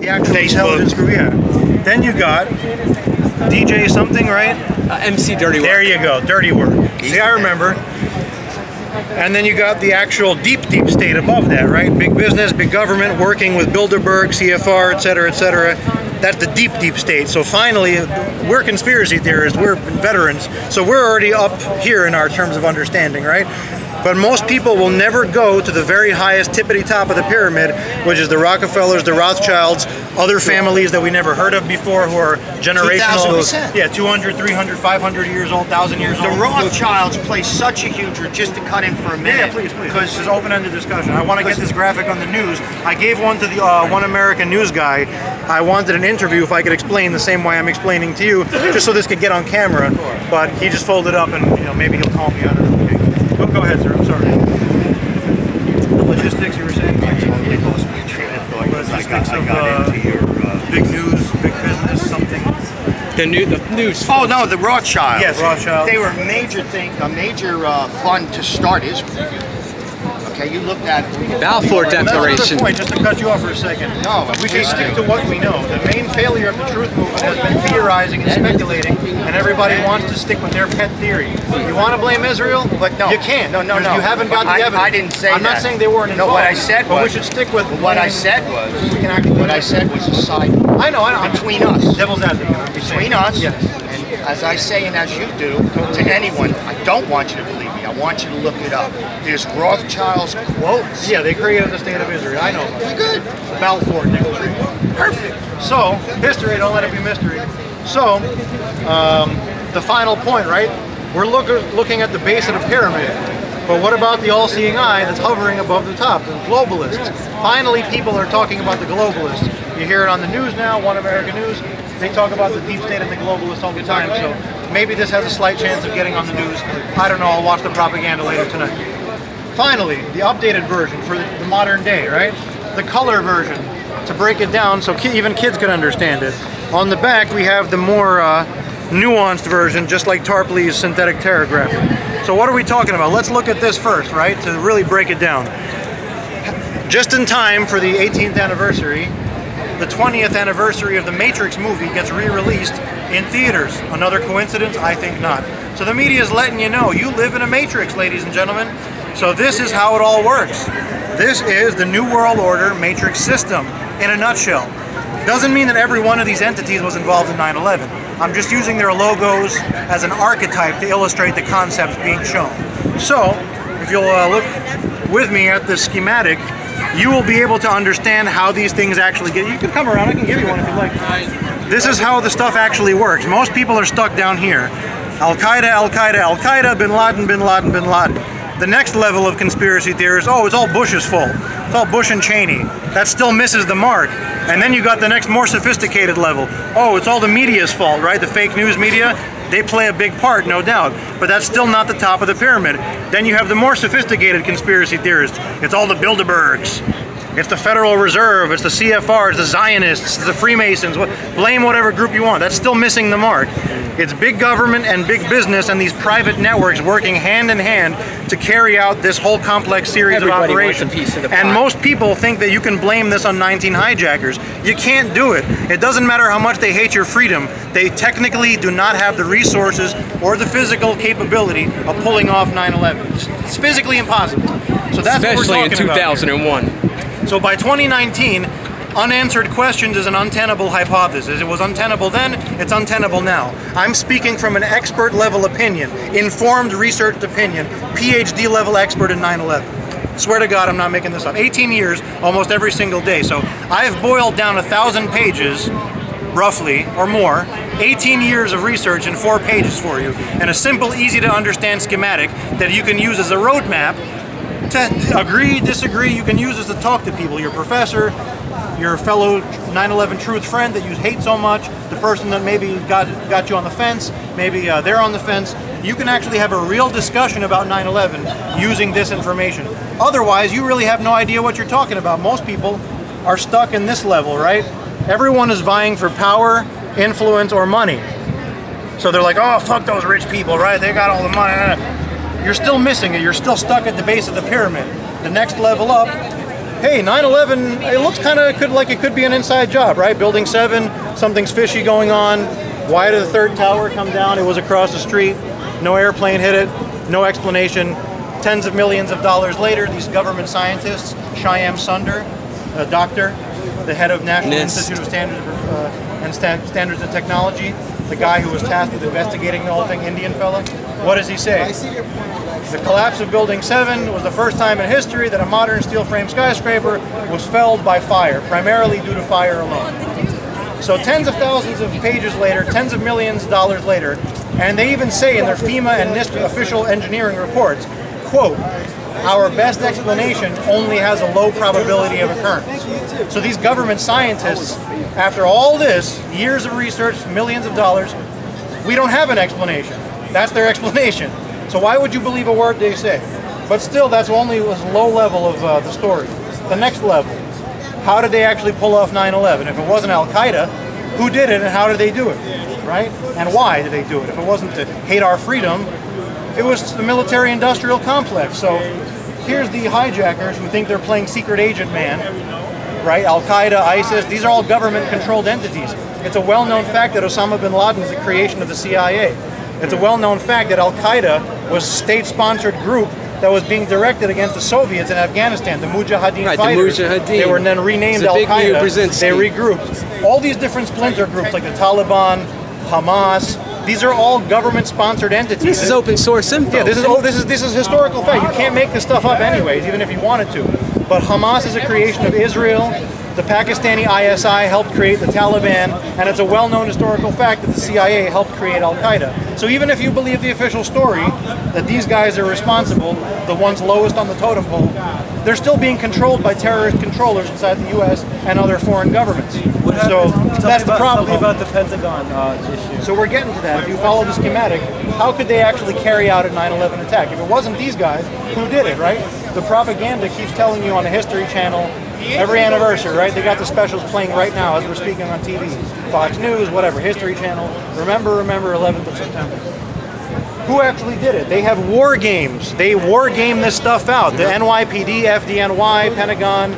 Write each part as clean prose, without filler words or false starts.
The actual intelligence group, yeah. Then you got DJ something, right? MC Dirty Work. There you go, Dirty Work. See, I remember. And then you got the actual deep state above that, right? Big business, big government, working with Bilderberg, CFR, etc., etc. That's the deep state. So finally, we're conspiracy theorists, we're veterans, so we're already up here in our terms of understanding, right? But most people will never go to the very highest tippity top of the pyramid, which is the Rockefellers, the Rothschilds, other families that we never heard of before who are generational. 2000%. Yeah, 200, 300, 500 years old, 1,000 years old. The Rothschilds play such a huge role, just to cut in for a minute. Yeah, please. Because this is open-ended discussion. I want to get this graphic on the news. I gave one to the One American News guy. I wanted an interview if I could explain the same way I'm explaining to you, just so this could get on camera. But he just folded up, and maybe he'll call me. I don't know. Go ahead, sir. I'm sorry. The logistics you were saying? I totally lost my train of thought. I got into your big news, big business, something. The news. Oh no, the Rothschilds. Yes, Rothschild. They were a major fund to start Israel. Okay, you looked at Balfour Declaration. That's another point, just to cut you off for a second. No, we should stick to what we know. The main failure of the truth movement has been theorizing and speculating, and everybody wants to stick with their pet theory. You want to blame Israel? But no, you can't. No. You haven't got the evidence. I didn't say I'm not saying they weren't involved. No, what I said but was. we should stick with. What I said was. What I said was a side. I know. Between us. Devil's advocate. Between us. Yes. And as I say, and as you do, to anyone, I don't want you to believe me. I want you to look it up. There's Rothschild's quotes. Yeah, they created the state of Israel. I know. Good. The Balfour Declaration. Perfect. So, history, don't let it be mystery. So, the final point, right? We're looking at the base of the pyramid. But what about the all-seeing eye that's hovering above the top, the globalists? Finally, people are talking about the globalists. You hear it on the news now, One American News. They talk about the deep state and the globalists all the time. So maybe this has a slight chance of getting on the news. I don't know. I'll watch the propaganda later tonight. Finally, the updated version for the modern day, right? The color version, to break it down so even kids can understand it. On the back, we have the more nuanced version, just like Tarpley's synthetic terrography. So what are we talking about? Let's look at this first, right, to really break it down. Just in time for the 18th anniversary, the 20th anniversary of the Matrix movie gets re-released in theaters. Another coincidence? I think not. So the media is letting you know, you live in a Matrix, ladies and gentlemen. So this is how it all works. This is the New World Order Matrix system in a nutshell. Doesn't mean that every one of these entities was involved in 9/11. I'm just using their logos as an archetype to illustrate the concepts being shown. So, if you'll look with me at the schematic, you will be able to understand how these things actually get. You can come around, I can give you one if you'd like. This is how the stuff actually works. Most people are stuck down here. Al-Qaeda, Al-Qaeda, Al-Qaeda, Bin Laden, Bin Laden, Bin Laden. The next level of conspiracy theorists, oh, it's all Bush's fault. It's all Bush and Cheney. That still misses the mark. And then you got the next more sophisticated level. Oh, it's all the media's fault, right? The fake news media, they play a big part, no doubt. But that's still not the top of the pyramid. Then you have the more sophisticated conspiracy theorists. It's all the Bilderbergs. It's the Federal Reserve, it's the CFR, it's the Zionists, it's the Freemasons. Blame whatever group you want. That's still missing the mark. It's big government and big business and these private networks working hand in hand to carry out this whole complex series of operations. Wants a piece of the pie. And most people think that you can blame this on 19 hijackers. You can't do it. It doesn't matter how much they hate your freedom. They technically do not have the resources or the physical capability of pulling off 9/11. It's physically impossible. So that's especially what we're talking in 2001. about. So by 2019, unanswered questions is an untenable hypothesis. It was untenable then, it's untenable now. I'm speaking from an expert level opinion, informed researched opinion, PhD level expert in 9/11. Swear to God, I'm not making this up. 18 years, almost every single day. So I've boiled down 1,000 pages, roughly, or more, 18 years of research in 4 pages for you, and a simple, easy to understand schematic that you can use as a roadmap to agree, disagree. You can use this to talk to people, your professor, your fellow 9/11 truth friend that you hate so much, the person that maybe got you on the fence, maybe they're on the fence. You can actually have a real discussion about 9/11 using this information. Otherwise, you really have no idea what you're talking about. Most people are stuck in this level, right? Everyone is vying for power, influence, or money. So they're like, oh, fuck those rich people, right? They got all the money. You're still missing it. You're still stuck at the base of the pyramid. The next level up hey, 9/11, it looks kind of like it could be an inside job, right? Building 7, something's fishy going on. Why did the third tower come down? It was across the street. No airplane hit it. No explanation. Tens of millions of dollars later, these government scientists, Shyam Sundar, a doctor, the head of National Institute of Standards and Technology, the guy who was tasked with investigating the whole thing, Indian fella, what does he say? The collapse of Building 7 was the first time in history that a modern steel frame skyscraper was felled by fire, primarily due to fire alone. So tens of thousands of pages later, tens of millions of dollars later, and they even say in their FEMA and NIST official engineering reports, quote, our best explanation only has a low probability of occurrence. So these government scientists, after all this, years of research, millions of dollars, we don't have an explanation. That's their explanation. So why would you believe a word they say? But still, that's only a low level of the story. The next level, how did they actually pull off 9/11? If it wasn't Al-Qaeda, who did it and how did they do it, right? And why did they do it? If it wasn't to hate our freedom, it was the military-industrial complex. So here's the hijackers who think they're playing secret agent man, right? Al-Qaeda, ISIS, these are all government-controlled entities. It's a well-known fact that Osama bin Laden is the creation of the CIA. It's a well-known fact that Al-Qaeda was a state-sponsored group that was being directed against the Soviets in Afghanistan, the Mujahideen fighters. The Mujahideen. They were then renamed Al-Qaeda. They regrouped. All these different splinter groups like the Taliban, Hamas, these are all government-sponsored entities. This is open source info. Yeah, this is historical fact. You can't make this stuff up anyways, even if you wanted to. But Hamas is a creation of Israel. The Pakistani ISI helped create the Taliban, and it's a well-known historical fact that the CIA helped create Al-Qaeda. So even if you believe the official story that these guys are responsible, the ones lowest on the totem pole, they're still being controlled by terrorist controllers inside the U.S. and other foreign governments. So that's the problem. Tell me about the Pentagon issue. So we're getting to that. If you follow the schematic, how could they actually carry out a 9/11 attack? If it wasn't these guys, who did it, right? The propaganda keeps telling you on the History Channel, every anniversary, right? They got the specials playing right now as we're speaking on TV. Fox News, whatever, History Channel. Remember 11th of September. Who actually did it? They have war games. They war game this stuff out. The NYPD, FDNY, Pentagon,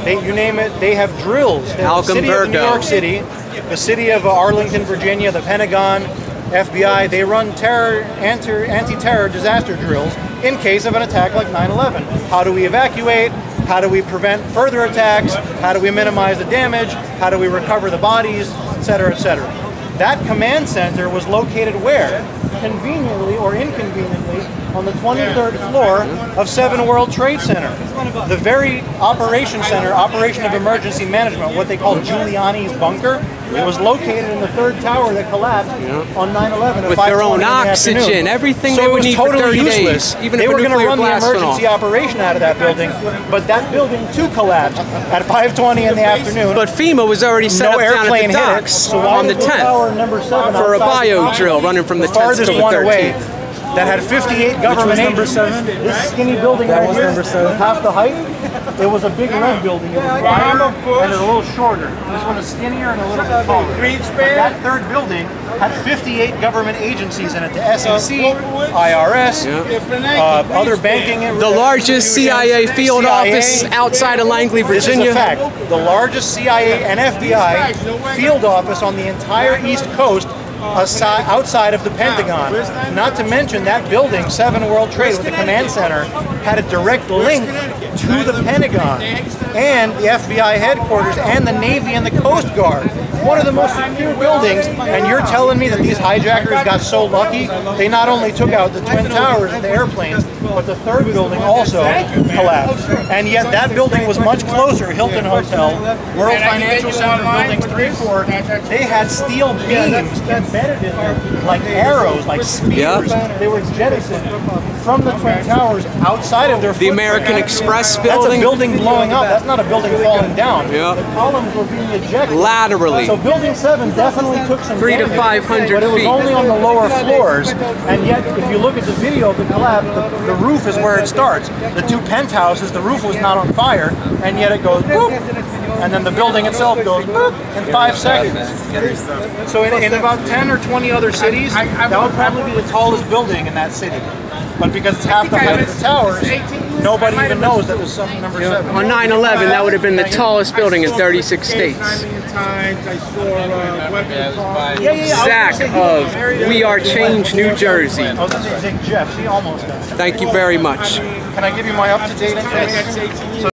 you name it, they have drills. The city of New York City, the city of Arlington, Virginia, the Pentagon, FBI, they run anti-terror disaster drills in case of an attack like 9/11. How do we evacuate? How do we prevent further attacks? How do we minimize the damage? How do we recover the bodies, et cetera, et cetera? That command center was located where? Conveniently or inconveniently on the 23rd floor of 7 World Trade Center. The very operation center, Operation of Emergency Management, what they call Giuliani's bunker, it was located in the third tower that collapsed on 9/11 at 5:20 with their own oxygen, everything they would need for 30 days. Even they if were going to run the blast emergency operation out of that building, but that building too collapsed at 5:20 in the afternoon. But FEMA was already set up down at the docks so on the 10th for a bio drill running from the 10th to the 13th. That had 58 government agents. This skinny building right here, half the height, it was a big red building. It was wider and a little shorter. This one is skinnier and a little bit taller. But that third building had 58 government agencies in it. The SEC, IRS, other banking. The largest CIA field office outside of Langley, Virginia. This is a fact. The largest CIA and FBI field office on the entire East Coast outside of the Pentagon. Not to mention that building, 7 World Trade with the command center, had a direct link to the Pentagon and the FBI headquarters and the Navy and the Coast Guard. One of the most secure buildings, and you're telling me that these hijackers got so lucky, they not only took out the Twin Towers and the airplanes, but the third building also collapsed. And yet that building was much closer, Hilton Hotel, World Financial Center, buildings 3, 4, they had steel beams embedded in them, like arrows, like spears. They were jettisoned from the Twin Towers outside of their footprint. The American Express building. That's a building blowing up, that's not a building falling down. Yeah. The columns were being ejected. Laterally. So Building 7 definitely took some 300 to 500 but it was feet. only on the lower floors, and yet if you look at the video of the collapse, the roof is where it starts. The 2 penthouses, the roof was not on fire, and yet it goes boop, and then the building itself goes boop in 5 seconds. So in about 10 or 20 other cities, that would probably be the tallest building in that city. But because it's half the height of the towers, nobody even knows that was some number 7. On 9/11, that would have been the tallest building in 36 states. Zach of We Are Change, New Jersey. I was going to say Jeff, he almost got it. Thank you very much. Can I give you my up-to-date information?